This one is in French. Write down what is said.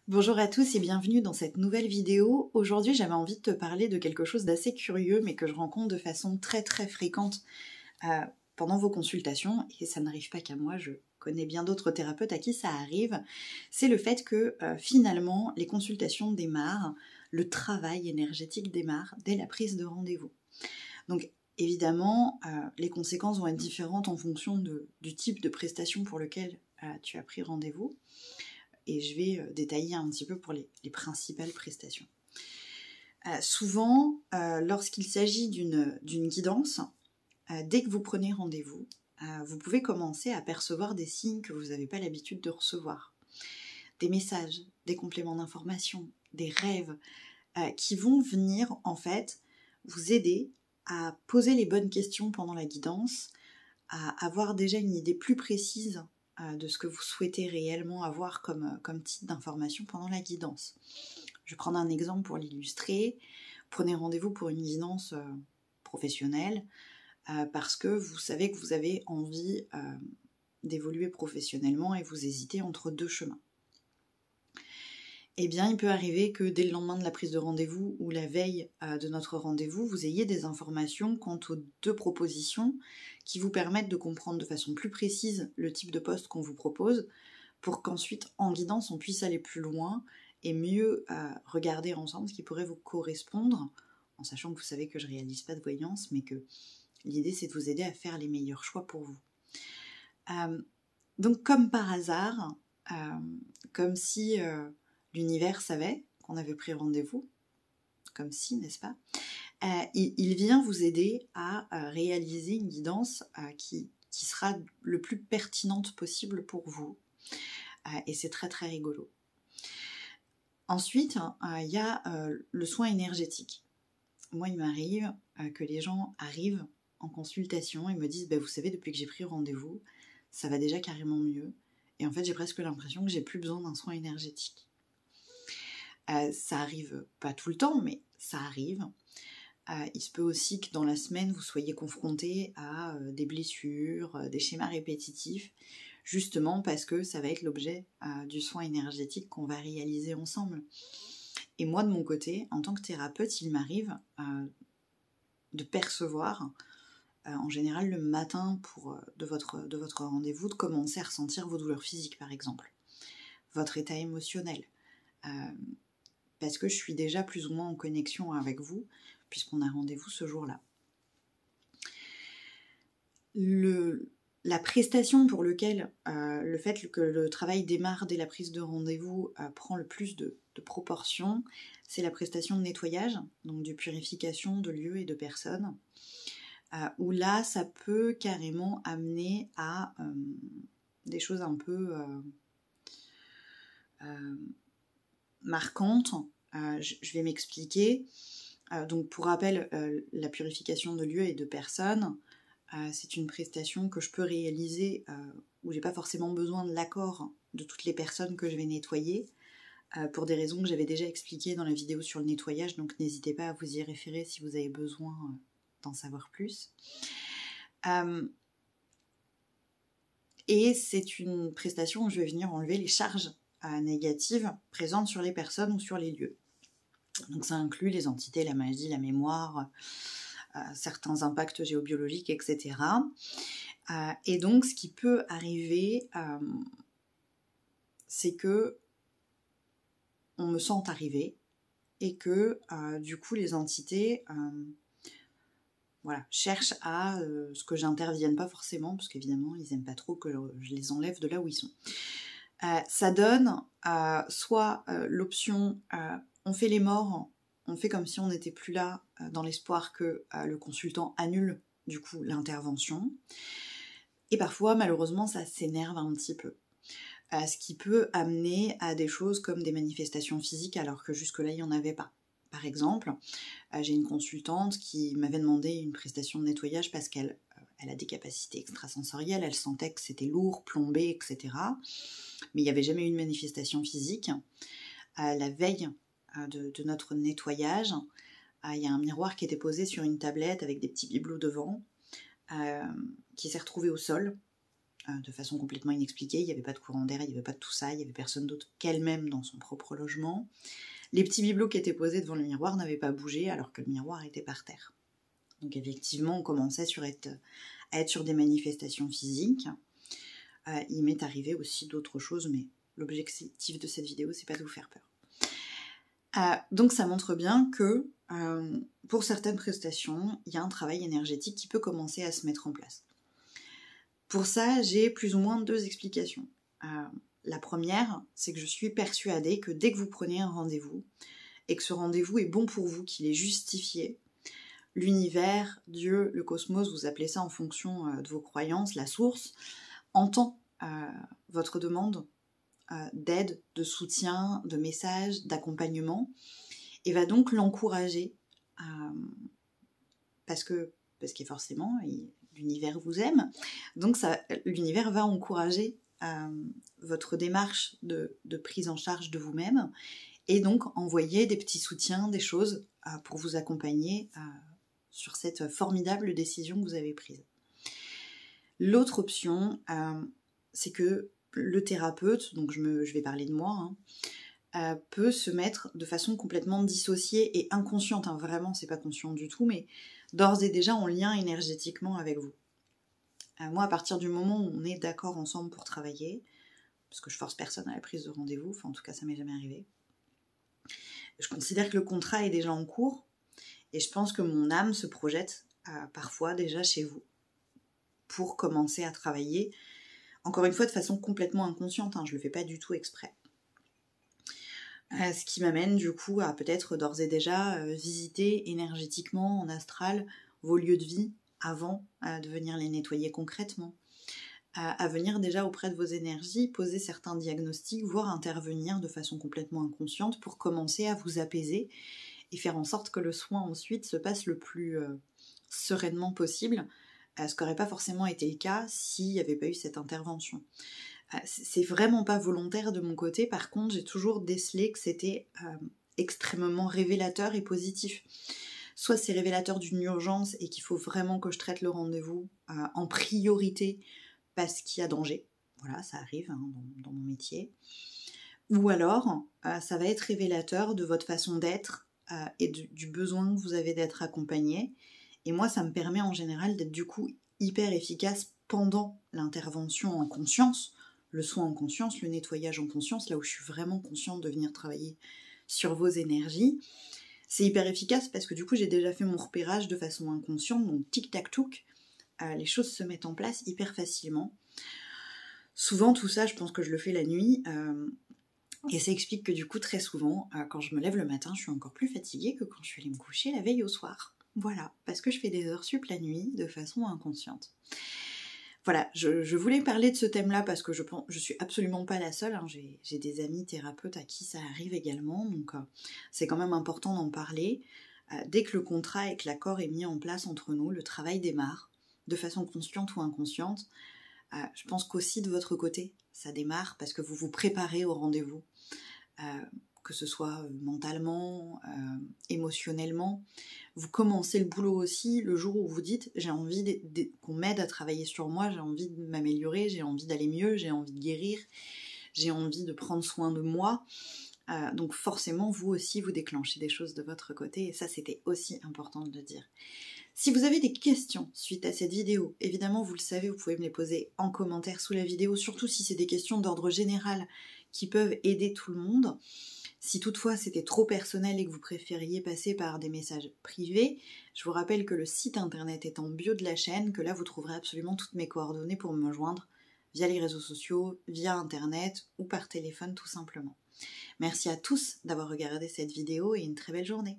Bonjour à tous et bienvenue dans cette nouvelle vidéo. Aujourd'hui j'avais envie de te parler de quelque chose d'assez curieux mais que je rencontre de façon très fréquente pendant vos consultations, et ça n'arrive pas qu'à moi, je connais bien d'autres thérapeutes à qui ça arrive. C'est le fait que finalement les consultations démarrent, le travail énergétique démarre dès la prise de rendez-vous. Donc évidemment les conséquences vont être différentes en fonction du type de prestation pour lequel tu as pris rendez-vous. Et je vais détailler un petit peu pour les principales prestations. Souvent, lorsqu'il s'agit d'une guidance, dès que vous prenez rendez-vous, vous pouvez commencer à percevoir des signes que vous n'avez pas l'habitude de recevoir. Des messages, des compléments d'information, des rêves qui vont venir en fait vous aider à poser les bonnes questions pendant la guidance, à avoir déjà une idée plus précise de ce que vous souhaitez réellement avoir comme type d'information pendant la guidance. Je vais prendre un exemple pour l'illustrer. Prenez rendez-vous pour une guidance professionnelle parce que vous savez que vous avez envie d'évoluer professionnellement et vous hésitez entre deux chemins. Eh bien, il peut arriver que dès le lendemain de la prise de rendez-vous ou la veille de notre rendez-vous, vous ayez des informations quant aux deux propositions qui vous permettent de comprendre de façon plus précise le type de poste qu'on vous propose pour qu'ensuite, en guidance, on puisse aller plus loin et mieux regarder ensemble ce qui pourrait vous correspondre, en sachant que vous savez que je ne réalise pas de voyance, mais que l'idée, c'est de vous aider à faire les meilleurs choix pour vous. Donc, comme par hasard, comme si... l'univers savait qu'on avait pris rendez-vous, comme si, n'est-ce pas ? Il vient vous aider à réaliser une guidance qui sera le plus pertinente possible pour vous. Et c'est très rigolo. Ensuite, il y a le soin énergétique. Moi, il m'arrive que les gens arrivent en consultation et me disent vous savez, depuis que j'ai pris rendez-vous, ça va déjà carrément mieux. Et en fait, j'ai presque l'impression que j'ai plus besoin d'un soin énergétique. Ça arrive pas tout le temps, mais ça arrive. Il se peut aussi que dans la semaine, vous soyez confronté à des blessures, des schémas répétitifs, justement parce que ça va être l'objet du soin énergétique qu'on va réaliser ensemble. Et moi, de mon côté, en tant que thérapeute, il m'arrive de percevoir, en général le matin de votre rendez-vous, de commencer à ressentir vos douleurs physiques, par exemple, votre état émotionnel, parce que je suis déjà plus ou moins en connexion avec vous, puisqu'on a rendez-vous ce jour-là. La prestation pour laquelle le fait que le travail démarre dès la prise de rendez-vous prend le plus de proportions, c'est la prestation de nettoyage, donc de purification de lieux et de personnes, où là, ça peut carrément amener à des choses un peu... marquante. Je vais m'expliquer. Donc pour rappel, la purification de lieux et de personnes, c'est une prestation que je peux réaliser où j'ai pas forcément besoin de l'accord de toutes les personnes que je vais nettoyer, pour des raisons que j'avais déjà expliquées dans la vidéo sur le nettoyage, donc n'hésitez pas à vous y référer si vous avez besoin d'en savoir plus. Et c'est une prestation où je vais venir enlever les charges négatives présentes sur les personnes ou sur les lieux. Donc ça inclut les entités, la magie, la mémoire, certains impacts géobiologiques, etc. Et donc ce qui peut arriver, c'est que on me sent arriver et que du coup les entités cherchent à ce que j'intervienne pas forcément, parce qu'évidemment ils n'aiment pas trop que je les enlève de là où ils sont. Ça donne soit l'option on fait les morts, on fait comme si on n'était plus là, dans l'espoir que le consultant annule du coup l'intervention, et parfois malheureusement ça s'énerve un petit peu, ce qui peut amener à des choses comme des manifestations physiques alors que jusque là il n'y en avait pas. Par exemple, j'ai une consultante qui m'avait demandé une prestation de nettoyage parce qu'elle a des capacités extrasensorielles, elle sentait que c'était lourd, plombé, etc. Mais il n'y avait jamais eu de manifestation physique. La veille de notre nettoyage, il y a un miroir qui était posé sur une tablette avec des petits bibelots devant, qui s'est retrouvé au sol. de façon complètement inexpliquée. Il n'y avait pas de courant d'air, il n'y avait pas de tout ça, il n'y avait personne d'autre qu'elle-même dans son propre logement. Les petits bibelots qui étaient posés devant le miroir n'avaient pas bougé alors que le miroir était par terre. Donc effectivement, on commençait à être sur des manifestations physiques. Il m'est arrivé aussi d'autres choses, mais l'objectif de cette vidéo, c'est pas de vous faire peur. Donc ça montre bien que pour certaines prestations, il y a un travail énergétique qui peut commencer à se mettre en place. Pour ça, j'ai plus ou moins 2 explications. La première, c'est que je suis persuadée que dès que vous prenez un rendez-vous, et que ce rendez-vous est bon pour vous, qu'il est justifié, l'univers, Dieu, le cosmos, vous appelez ça en fonction de vos croyances, la source, entend votre demande d'aide, de soutien, de message, d'accompagnement, et va donc l'encourager, parce que forcément, l'univers vous aime, donc l'univers va encourager votre démarche de prise en charge de vous-même, et donc envoyer des petits soutiens, des choses pour vous accompagner sur cette formidable décision que vous avez prise. L'autre option, c'est que le thérapeute, donc je vais parler de moi, peut se mettre de façon complètement dissociée et inconsciente, vraiment c'est pas conscient du tout, mais d'ores et déjà en lien énergétiquement avec vous. Moi, à partir du moment où on est d'accord ensemble pour travailler, parce que je force personne à la prise de rendez-vous, enfin en tout cas ça m'est jamais arrivé, je considère que le contrat est déjà en cours, et je pense que mon âme se projette parfois déjà chez vous, pour commencer à travailler, encore une fois de façon complètement inconsciente, je le fais pas du tout exprès. Ce qui m'amène du coup à peut-être d'ores et déjà visiter énergétiquement en astral vos lieux de vie avant de venir les nettoyer concrètement, à venir déjà auprès de vos énergies, poser certains diagnostics, voire intervenir de façon complètement inconsciente pour commencer à vous apaiser et faire en sorte que le soin ensuite se passe le plus sereinement possible, ce qui n'aurait pas forcément été le cas s'il n'y avait pas eu cette intervention. C'est vraiment pas volontaire de mon côté, par contre j'ai toujours décelé que c'était extrêmement révélateur et positif. Soit c'est révélateur d'une urgence et qu'il faut vraiment que je traite le rendez-vous en priorité parce qu'il y a danger, voilà, ça arrive dans mon métier, ou alors ça va être révélateur de votre façon d'être et du besoin que vous avez d'être accompagné, et moi ça me permet en général d'être du coup hyper efficace pendant l'intervention en conscience, le soin en conscience, le nettoyage en conscience, là où je suis vraiment consciente de venir travailler sur vos énergies. C'est hyper efficace parce que du coup j'ai déjà fait mon repérage de façon inconsciente, donc tic-tac-touc, les choses se mettent en place hyper facilement. Souvent tout ça je pense que je le fais la nuit, et ça explique que du coup très souvent quand je me lève le matin je suis encore plus fatiguée que quand je suis allée me coucher la veille au soir. Voilà, parce que je fais des heures sup la nuit de façon inconsciente. Voilà, je voulais parler de ce thème-là parce que je suis absolument pas la seule, j'ai des amis thérapeutes à qui ça arrive également, donc c'est quand même important d'en parler. Dès que le contrat et que l'accord est mis en place entre nous, le travail démarre, de façon consciente ou inconsciente. Je pense qu'aussi de votre côté, ça démarre parce que vous vous préparez au rendez-vous, que ce soit mentalement, émotionnellement. Vous commencez le boulot aussi le jour où vous dites j'ai envie qu'on m'aide à travailler sur moi, j'ai envie de m'améliorer, j'ai envie d'aller mieux, j'ai envie de guérir, j'ai envie de prendre soin de moi. Donc forcément vous aussi vous déclenchez des choses de votre côté, et ça c'était aussi important de le dire. Si vous avez des questions suite à cette vidéo, évidemment vous le savez, vous pouvez me les poser en commentaire sous la vidéo, surtout si c'est des questions d'ordre général qui peuvent aider tout le monde. Si toutefois c'était trop personnel et que vous préfériez passer par des messages privés, je vous rappelle que le site internet est en bio de la chaîne, que là vous trouverez absolument toutes mes coordonnées pour me joindre via les réseaux sociaux, via internet ou par téléphone tout simplement. Merci à tous d'avoir regardé cette vidéo et une très belle journée.